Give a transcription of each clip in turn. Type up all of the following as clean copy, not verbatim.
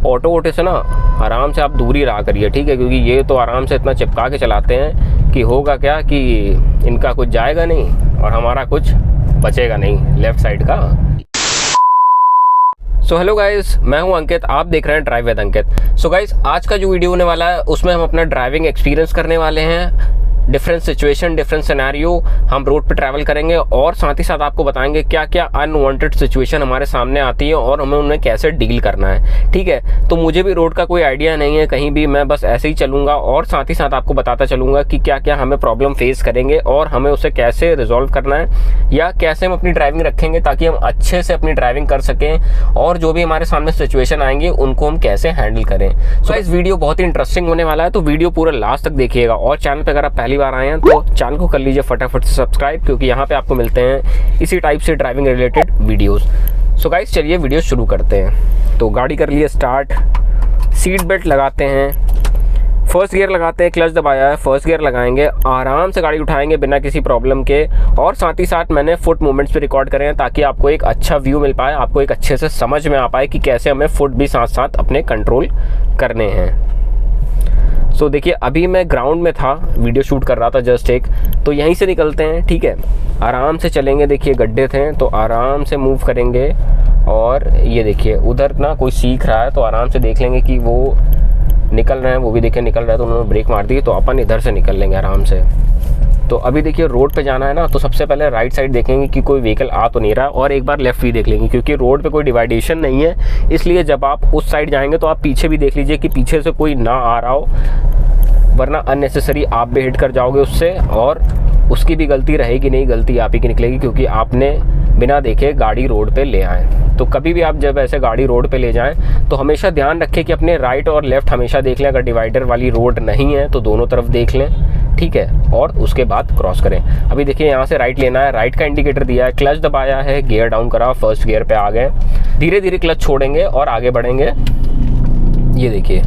Auto वोटो से ना आराम से आप दूरी रहा करिए, ठीक है, क्योंकि ये तो आराम से इतना चिपका के चलाते हैं कि होगा क्या कि इनका कुछ जाएगा नहीं और हमारा कुछ बचेगा नहीं लेफ्ट साइड का। सो हेलो गाइस, मैं हूं अंकित, आप देख रहे हैं drive with Ankit. So guys, आज का जो वीडियो होने वाला है उसमें हम अपना ड्राइविंग एक्सपीरियंस करने वाले हैं। डिफरेंट सिचुएशन, डिफरेंट सिनेरियो हम रोड पे ट्रैवल करेंगे और साथ ही साथ आपको बताएंगे क्या क्या अनवांटेड सिचुएशन हमारे सामने आती है और हमें उन्हें कैसे डील करना है, ठीक है। तो मुझे भी रोड का कोई आइडिया नहीं है कहीं भी, मैं बस ऐसे ही चलूँगा और साथ ही साथ आपको बताता चलूँगा कि क्या क्या हमें प्रॉब्लम फेस करेंगे और हमें उसे कैसे रिजॉल्व करना है या कैसे हम अपनी ड्राइविंग रखेंगे ताकि हम अच्छे से अपनी ड्राइविंग कर सकें और जो भी हमारे सामने सिचुएशन आएंगे उनको हम कैसे हैंडल करें। सो इस वीडियो बहुत ही इंटरेस्टिंग होने वाला है, तो वीडियो पूरा लास्ट तक देखिएगा और चैनल पर अगर आप पहली बार आए हैं तो चैनल को कर लीजिए फटाफट से सब्सक्राइब, क्योंकि यहाँ पे आपको मिलते हैं इसी टाइप से driving related videos. So guys, चलिए वीडियो शुरू करते हैं। तो गाड़ी कर लिए स्टार्ट, सीट बेल्ट लगाते हैं, फर्स्ट गियर लगाते हैं, क्लच दबाया है, फर्स्ट गियर लगाएंगे, आराम से गाड़ी उठाएंगे बिना किसी प्रॉब्लम के। और साथ ही साथ मैंने फुट मूवमेंट्स पे रिकॉर्ड करे हैं ताकि आपको एक अच्छा व्यू मिल पाए, आपको एक अच्छे से समझ में आ पाए कि कैसे हमें फुट भी साथ साथ अपने कंट्रोल करने हैं। सो देखिए, अभी मैं ग्राउंड में था, वीडियो शूट कर रहा था जस्ट एक, तो यहीं से निकलते हैं, ठीक है। आराम से चलेंगे, देखिए गड्ढे थे तो आराम से मूव करेंगे। और ये देखिए उधर ना कोई सीख रहा है तो आराम से देख लेंगे कि वो निकल रहे हैं, वो भी देखिए निकल रहा है तो उन्होंने ब्रेक मार दी, तो अपन इधर से निकल लेंगे आराम से। तो अभी देखिए रोड पे जाना है ना, तो सबसे पहले राइट साइड देखेंगे कि कोई व्हीकल आ तो नहीं रहा और एक बार लेफ्ट भी देख लेंगे, क्योंकि रोड पे कोई डिवाइडेशन नहीं है, इसलिए जब आप उस साइड जाएंगे तो आप पीछे भी देख लीजिए कि पीछे से कोई ना आ रहा हो, वरना अननेसेसरी आप भी हिट कर जाओगे उससे और उसकी भी गलती रहेगी नहीं, गलती आप ही की निकलेगी क्योंकि आपने बिना देखे गाड़ी रोड पे ले आए। तो कभी भी आप जब ऐसे गाड़ी रोड पे ले जाएं तो हमेशा ध्यान रखें कि अपने राइट और लेफ्ट हमेशा देख लें, अगर डिवाइडर वाली रोड नहीं है तो दोनों तरफ देख लें, ठीक है, और उसके बाद क्रॉस करें। अभी देखिए यहाँ से राइट लेना है, राइट का इंडिकेटर दिया है, क्लच दबाया है, गियर डाउन करा, फर्स्ट गियर पे आ गए, धीरे धीरे क्लच छोड़ेंगे और आगे बढ़ेंगे। ये देखिए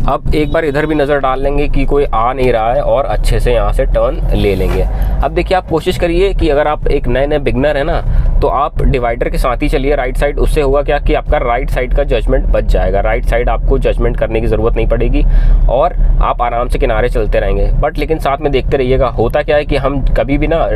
अब एक बार इधर भी नज़र डाल लेंगे कि कोई आ नहीं रहा है और अच्छे से यहाँ से टर्न ले लेंगे। अब देखिए आप कोशिश करिए कि अगर आप एक नए बिगनर है ना, तो आप डिवाइडर के साथ ही चलिए राइट साइड, उससे होगा क्या कि आपका राइट साइड का जजमेंट बच जाएगा, राइट साइड आपको जजमेंट करने की ज़रूरत नहीं पड़ेगी और आप आराम से किनारे चलते रहेंगे। बट लेकिन साथ में देखते रहिएगा, होता क्या है कि हम कभी भी ना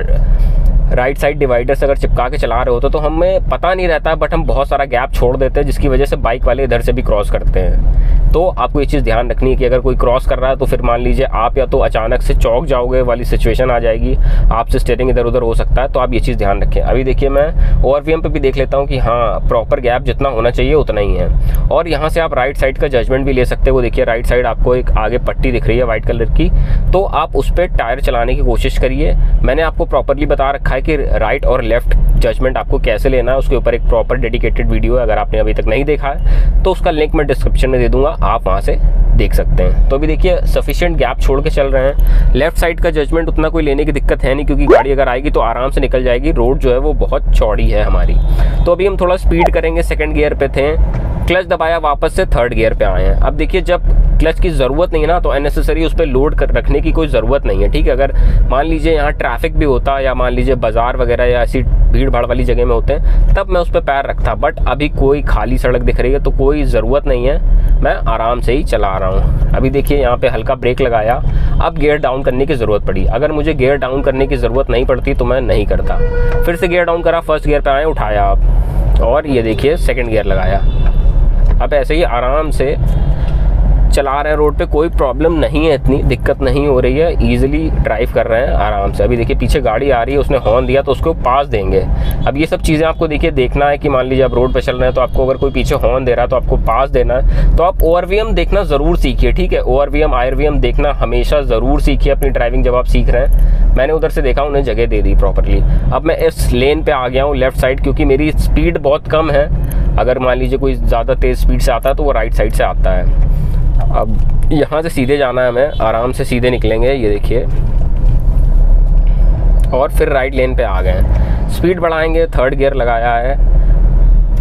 राइट साइड डिवाइडर से अगर चिपका के चला रहे होते तो हमें पता नहीं रहता, बट हम बहुत सारा गैप छोड़ देते हैं जिसकी वजह से बाइक वाले इधर से भी क्रॉस करते हैं। तो आपको ये चीज़ ध्यान रखनी है कि अगर कोई क्रॉस कर रहा है तो फिर मान लीजिए आप या तो अचानक से चौक जाओगे वाली सिचुएशन आ जाएगी, आपसे स्टीयरिंग इधर उधर हो सकता है, तो आप ये चीज़ ध्यान रखें। अभी देखिए मैं ओवरवीएम पे भी देख लेता हूँ कि हाँ प्रॉपर गैप जितना होना चाहिए उतना ही है। और यहाँ से आप राइट साइड का जजमेंट भी ले सकते हो। वो देखिए राइट साइड आपको एक आगे पट्टी दिख रही है वाइट कलर की, तो आप उस पर टायर चलाने की कोशिश करिए। मैंने आपको प्रॉपरली बता रखा है कि राइट और लेफ्ट जजमेंट आपको कैसे लेना है, उसके ऊपर एक प्रॉपर डेडिकेटेड वीडियो है, अगर आपने अभी तक नहीं देखा है तो उसका लिंक मैं डिस्क्रिप्शन में दे दूंगा, आप वहाँ से देख सकते हैं। तो अभी देखिए सफिशिएंट गैप छोड़ के चल रहे हैं। लेफ्ट साइड का जजमेंट उतना कोई लेने की दिक्कत है नहीं, क्योंकि गाड़ी अगर आएगी तो आराम से निकल जाएगी, रोड जो है वो बहुत चौड़ी है हमारी। तो अभी हम थोड़ा स्पीड करेंगे, सेकंड गियर पे थे, क्लच दबाया, वापस से थर्ड गियर पे आए हैं। अब देखिए जब क्लच की ज़रूरत नहीं है ना, तो अननेसेसरी उस पर लोड रखने की कोई ज़रूरत नहीं है, ठीक है। अगर मान लीजिए यहाँ ट्रैफिक भी होता या मान लीजिए बाजार वगैरह या ऐसी भीड़ भाड़ वाली जगह में होते हैं तब मैं उस पर पैर रखता, बट अभी कोई खाली सड़क दिख रही है तो कोई ज़रूरत नहीं है, मैं आराम से ही चला रहा हूँ। अभी देखिए यहाँ पे हल्का ब्रेक लगाया, अब गियर डाउन करने की ज़रूरत पड़ी। अगर मुझे गियर डाउन करने की ज़रूरत नहीं पड़ती तो मैं नहीं करता। फिर से गियर डाउन करा, फर्स्ट गियर पे आए, उठाया आप, और ये देखिए सेकंड गियर लगाया। अब ऐसे ही आराम से चला रहे हैं, रोड पे कोई प्रॉब्लम नहीं है, इतनी दिक्कत नहीं हो रही है, इजीली ड्राइव कर रहे हैं आराम से। अभी देखिए पीछे गाड़ी आ रही है, उसने हॉर्न दिया तो उसको पास देंगे। अब ये सब चीज़ें आपको देखिए देखना है कि मान लीजिए आप रोड पे चल रहे हैं तो आपको अगर कोई पीछे हॉर्न दे रहा है तो आपको पास देना है। तो आप ओवरवीएम देखना ज़रूर सीखिए, ठीक है, ओवरवीएम आयरवीएम देखना हमेशा ज़रूर सीखिए अपनी ड्राइविंग जब आप सीख रहे हैं। मैंने उधर से देखा, उन्हें जगह दे दी प्रॉपरली। अब मैं इस लेन पर आ गया हूँ लेफ्ट साइड, क्योंकि मेरी स्पीड बहुत कम है। अगर मान लीजिए कोई ज़्यादा तेज़ स्पीड से आता है तो वो राइट साइड से आता है। अब यहाँ से सीधे जाना है हमें, आराम से सीधे निकलेंगे, ये देखिए, और फिर राइट लेन पे आ गए। स्पीड बढ़ाएंगे, थर्ड गियर लगाया है,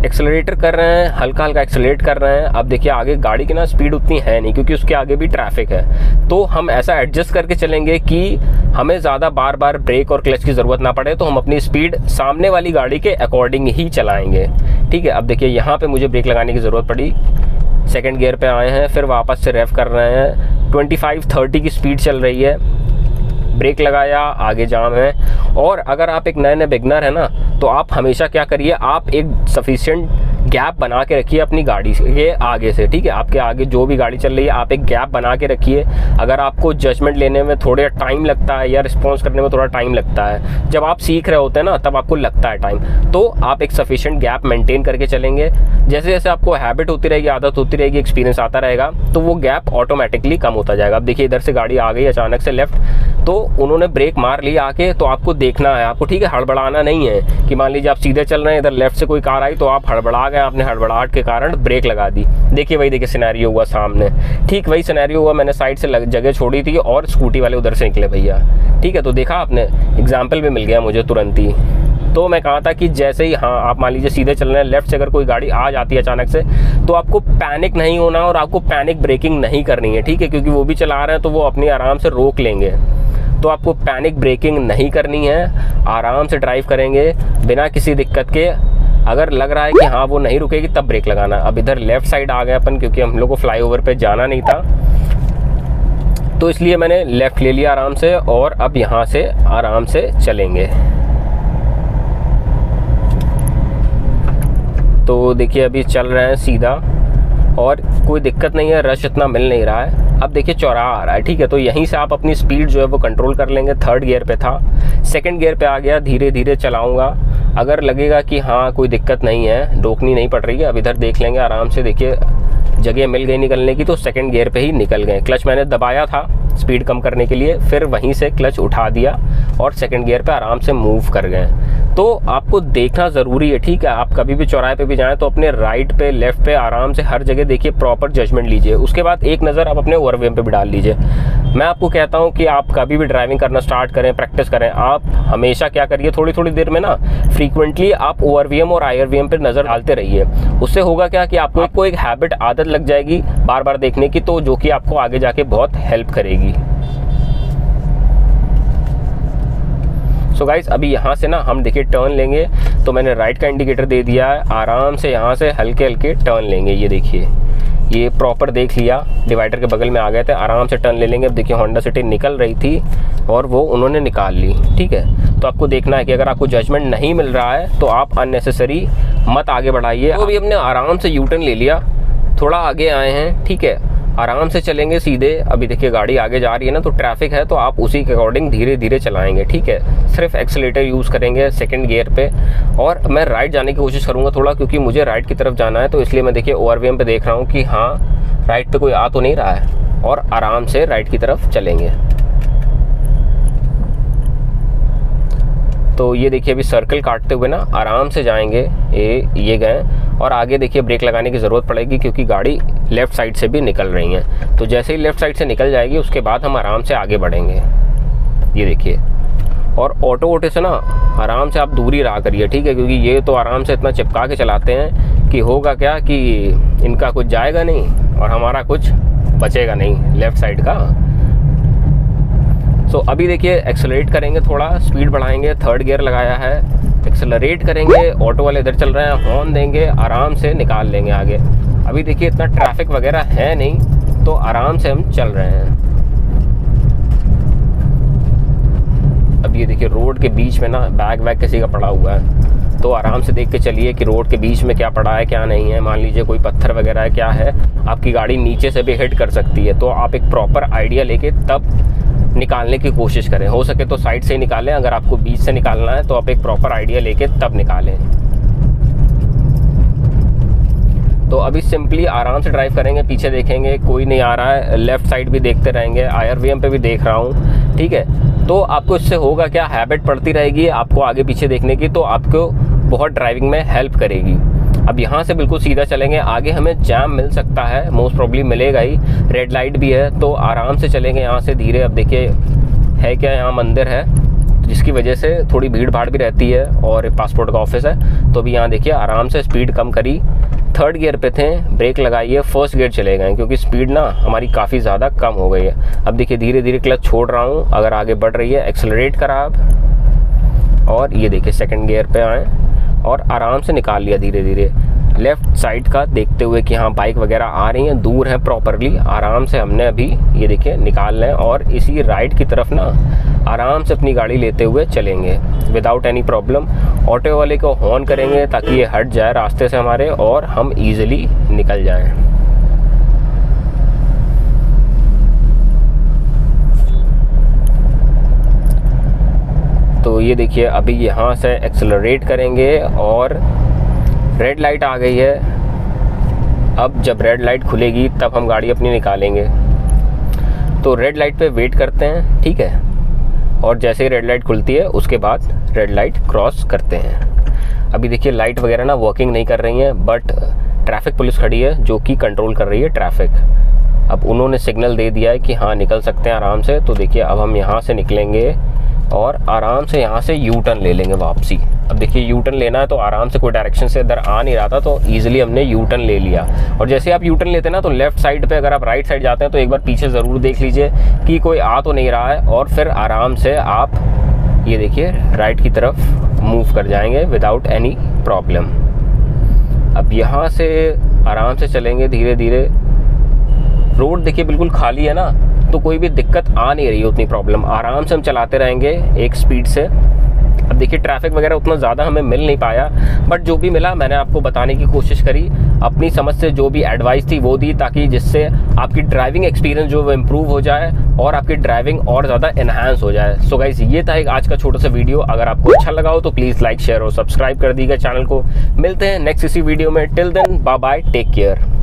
एक्सेलरेटर कर रहे हैं, हल्का हल्का एक्सेलरेट कर रहे हैं। अब देखिए आगे गाड़ी की ना स्पीड उतनी है नहीं, क्योंकि उसके आगे भी ट्रैफिक है, तो हम ऐसा एडजस्ट करके चलेंगे कि हमें ज़्यादा बार बार ब्रेक और क्लच की ज़रूरत ना पड़े। तो हम अपनी स्पीड सामने वाली गाड़ी के अकॉर्डिंग ही चलाएंगे, ठीक है। अब देखिए यहाँ पे मुझे ब्रेक लगाने की ज़रूरत पड़ी, सेकंड गियर पे आए हैं, फिर वापस से रेव कर रहे हैं। 25-30 की स्पीड चल रही है, ब्रेक लगाया, आगे जाम है। और अगर आप एक नए बिगनर है ना, तो आप हमेशा क्या करिए, आप एक सफिशिएंट गैप बना के रखिए अपनी गाड़ी के आगे से, ठीक है। आपके आगे जो भी गाड़ी चल रही है आप एक गैप बना के रखिए। अगर आपको जजमेंट लेने में थोड़ा टाइम लगता है या रिस्पॉन्स करने में थोड़ा टाइम लगता है, जब आप सीख रहे होते हैं ना तब आपको लगता है टाइम, तो आप एक सफिशिएंट गैप मेंटेन करके चलेंगे। जैसे जैसे आपको हैबिट होती रहेगी, आदत होती रहेगी, एक्सपीरियंस आता रहेगा, तो वो गैप ऑटोमेटिकली कम होता जाएगा। अब देखिए इधर से गाड़ी आ गई अचानक से लेफ्ट, तो उन्होंने ब्रेक मार ली आके, तो आपको देखना है, आपको ठीक है हड़बड़ाना नहीं है कि मान लीजिए आप सीधे चल रहे हैं, इधर लेफ्ट से कोई कार आई तो आप हड़बड़ा गए, आपने हड़बड़ाहट के कारण ब्रेक लगा दी। देखिए वही देखिए सिनेरियो हुआ सामने, ठीक वही सिनेरियो हुआ। मैंने साइड से जगह छोड़ी थी और स्कूटी वाले उधर से निकले भैया, ठीक है। तो देखा आपने, एग्जाम्पल भी मिल गया मुझे तुरंत ही। तो मैं कहा था कि जैसे ही हाँ आप मान लीजिए सीधे चल रहे हैं, लेफ्ट से अगर कोई गाड़ी आ जाती है अचानक से, तो आपको पैनिक नहीं होना और आपको पैनिक ब्रेकिंग नहीं करनी है, ठीक है। क्योंकि वो भी चला रहे हैं तो वो अपनी आराम से रोक लेंगे, तो आपको पैनिक ब्रेकिंग नहीं करनी है, आराम से ड्राइव करेंगे बिना किसी दिक्कत के। अगर लग रहा है कि हाँ वो नहीं रुकेगी तब ब्रेक लगाना। अब इधर लेफ्ट साइड आ गए अपन, क्योंकि हम लोग को फ्लाईओवर पे जाना नहीं था, तो इसलिए मैंने लेफ्ट ले लिया आराम से, और अब यहाँ से आराम से चलेंगे। तो देखिए अभी चल रहे हैं सीधा और कोई दिक्कत नहीं है, रश इतना मिल नहीं रहा है। अब देखिए चौराहा आ रहा है, ठीक है, तो यहीं से आप अपनी स्पीड जो है वो कंट्रोल कर लेंगे। थर्ड गियर पे था, सेकंड गियर पे आ गया, धीरे धीरे चलाऊंगा। अगर लगेगा कि हाँ कोई दिक्कत नहीं है, रोकनी नहीं पड़ रही है, अब इधर देख लेंगे आराम से। देखिए जगह मिल गई निकलने की, तो सेकंड गियर पे ही निकल गए। क्लच मैंने दबाया था स्पीड कम करने के लिए, फिर वहीं से क्लच उठा दिया और सेकंड गियर पे आराम से मूव कर गए। तो आपको देखना ज़रूरी है, ठीक है। आप कभी भी चौराहे पे भी जाएं तो अपने राइट पे, लेफ्ट पे, आराम से हर जगह देखिए, प्रॉपर जजमेंट लीजिए। उसके बाद एक नज़र आप अपने ओवरव्हीएम पे भी डाल लीजिए। मैं आपको कहता हूं कि आप कभी भी ड्राइविंग करना स्टार्ट करें, प्रैक्टिस करें, आप हमेशा क्या करिए, थोड़ी थोड़ी देर में ना फ्रीक्वेंटली आप ओवरव्हीएम और आईआरवीएम पे नज़र डालते रहिए। उससे होगा क्या कि आपको एक हैबिट, आदत लग जाएगी बार बार देखने की, तो जो कि आपको आगे जाके बहुत हेल्प करेगी। सो गाइस अभी यहाँ से ना हम देखिए टर्न लेंगे, तो मैंने राइट का इंडिकेटर दे दिया है। आराम से यहाँ से हल्के हल्के टर्न लेंगे। ये देखिए, ये प्रॉपर देख लिया, डिवाइडर के बगल में आ गए थे, आराम से टर्न ले लेंगे। अब देखिए होंडा सिटी निकल रही थी और वो उन्होंने निकाल ली, ठीक है। तो आपको देखना है कि अगर आपको जजमेंट नहीं मिल रहा है तो आप अननेसेसरी मत आगे बढ़ाइए। तो अभी हमने आराम से यू टर्न ले लिया, थोड़ा आगे आए हैं, ठीक है, आराम से चलेंगे सीधे। अभी देखिए गाड़ी आगे जा रही है ना, तो ट्रैफिक है, तो आप उसी के अकॉर्डिंग धीरे धीरे चलाएंगे, ठीक है। सिर्फ एक्सीलेटर यूज़ करेंगे सेकंड गियर पे, और मैं राइट जाने की कोशिश करूंगा थोड़ा, क्योंकि मुझे राइट की तरफ जाना है। तो इसलिए मैं देखिए ओवरव्हीएम पे देख रहा हूँ कि हाँ राइट पे कोई आ तो नहीं रहा है, और आराम से राइट की तरफ चलेंगे। तो ये देखिए अभी सर्कल काटते हुए ना आराम से जाएंगे, ये गए, और आगे देखिए ब्रेक लगाने की ज़रूरत पड़ेगी क्योंकि गाड़ी लेफ़्ट साइड से भी निकल रही है। तो जैसे ही लेफ़्ट साइड से निकल जाएगी उसके बाद हम आराम से आगे बढ़ेंगे। ये देखिए, और ऑटो से ना आराम से आप दूरी रहा करिए, ठीक है, क्योंकि ये तो आराम से इतना चिपका के चलाते हैं कि होगा क्या कि इनका कुछ जाएगा नहीं और हमारा कुछ बचेगा नहीं लेफ़्ट साइड का। तो अभी देखिए एक्सेलरेट करेंगे, थोड़ा स्पीड बढ़ाएंगे, थर्ड गियर लगाया है, एक्सेलरेट करेंगे, ऑटो वाले इधर चल रहे हैं, हॉर्न देंगे, आराम से निकाल लेंगे आगे। अभी देखिए इतना ट्रैफिक वगैरह है नहीं, तो आराम से हम चल रहे हैं। अब ये देखिए रोड के बीच में ना बैग वैग किसी का पड़ा हुआ है, तो आराम से देख के चलिए कि रोड के बीच में क्या पड़ा है क्या नहीं है। मान लीजिए कोई पत्थर वगैरह है, क्या है, आपकी गाड़ी नीचे से भी हिट कर सकती है, तो आप एक प्रॉपर आइडिया लेके तब निकालने की कोशिश करें। हो सके तो साइड से ही निकालें, अगर आपको बीच से निकालना है तो आप एक प्रॉपर आइडिया लेके तब निकालें। तो अभी सिंपली आराम से ड्राइव करेंगे, पीछे देखेंगे कोई नहीं आ रहा है, लेफ्ट साइड भी देखते रहेंगे, आईआरवीएम पे भी देख रहा हूँ, ठीक है। तो आपको इससे होगा क्या, हैबिट पड़ती रहेगी आपको आगे पीछे देखने की, तो आपको बहुत ड्राइविंग में हेल्प करेगी। अब यहाँ से बिल्कुल सीधा चलेंगे, आगे हमें जैम मिल सकता है, मोस्ट प्रॉब्ली मिलेगा ही, रेड लाइट भी है, तो आराम से चलेंगे यहाँ से धीरे। अब देखिए है क्या, यहाँ मंदिर है जिसकी वजह से थोड़ी भीड़ भाड़ भी रहती है और पासपोर्ट का ऑफिस है। तो अभी यहाँ देखिए आराम से स्पीड कम करी, थर्ड गियर पे थे, ब्रेक लगाइए, फर्स्ट गियर चले गए क्योंकि स्पीड ना हमारी काफ़ी ज़्यादा कम हो गई है। अब देखिए धीरे धीरे क्लच छोड़ रहा हूँ, अगर आगे बढ़ रही है एक्सेलरेट करा अब, और ये देखिए सेकंड गियर पे आए और आराम से निकाल लिया धीरे धीरे। लेफ़्ट साइड का देखते हुए कि हाँ बाइक वगैरह आ रही हैं, दूर हैं प्रॉपरली, आराम से हमने अभी ये देखिए निकाल लें और इसी राइट की तरफ ना आराम से अपनी गाड़ी लेते हुए चलेंगे विदाउट एनी प्रॉब्लम। ऑटो वाले को हॉर्न करेंगे ताकि ये हट जाए रास्ते से हमारे और हम ईजिली निकल जाएं। तो ये देखिए अभी यहाँ से एक्सेलरेट करेंगे और रेड लाइट आ गई है। अब जब रेड लाइट खुलेगी तब हम गाड़ी अपनी निकालेंगे। तो रेड लाइट पे वेट करते हैं, ठीक है, और जैसे ही रेड लाइट खुलती है उसके बाद रेड लाइट क्रॉस करते हैं। अभी देखिए लाइट वगैरह ना वर्किंग नहीं कर रही हैं, बट ट्रैफिक पुलिस खड़ी है जो कि कंट्रोल कर रही है ट्रैफिक। अब उन्होंने सिग्नल दे दिया है कि हाँ निकल सकते हैं आराम से। तो देखिए अब हम यहाँ से निकलेंगे और आराम से यहाँ से यू टर्न ले लेंगे वापसी। अब देखिए यू टर्न लेना है तो आराम से, कोई डायरेक्शन से इधर आ नहीं रहा था तो ईजिली हमने यू टर्न ले लिया। और जैसे आप यू टर्न लेते हैं ना तो लेफ्ट साइड पे अगर आप राइट साइड जाते हैं तो एक बार पीछे ज़रूर देख लीजिए कि कोई आ तो नहीं रहा है, और फिर आराम से आप ये देखिए राइट की तरफ मूव कर जाएंगे विदाउट एनी प्रॉब्लम। अब यहाँ से आराम से चलेंगे धीरे धीरे। रोड देखिए बिल्कुल खाली है ना, तो कोई भी दिक्कत आ नहीं रही है उतनी प्रॉब्लम। आराम से हम चलाते रहेंगे एक स्पीड से। अब देखिए ट्रैफिक वगैरह उतना ज़्यादा हमें मिल नहीं पाया, बट जो भी मिला मैंने आपको बताने की कोशिश करी, अपनी समझ से जो भी एडवाइस थी वो दी, ताकि जिससे आपकी ड्राइविंग एक्सपीरियंस जो वो इम्प्रूव हो जाए और आपकी ड्राइविंग और ज़्यादा इन्हांस हो जाए। सो गाइस ये था एक आज का छोटा सा वीडियो। अगर आपको अच्छा लगा हो तो प्लीज़ लाइक शेयर और सब्सक्राइब कर दीजिएगा चैनल को। मिलते हैं नेक्स्ट इसी वीडियो में। Till then bye bye, take care.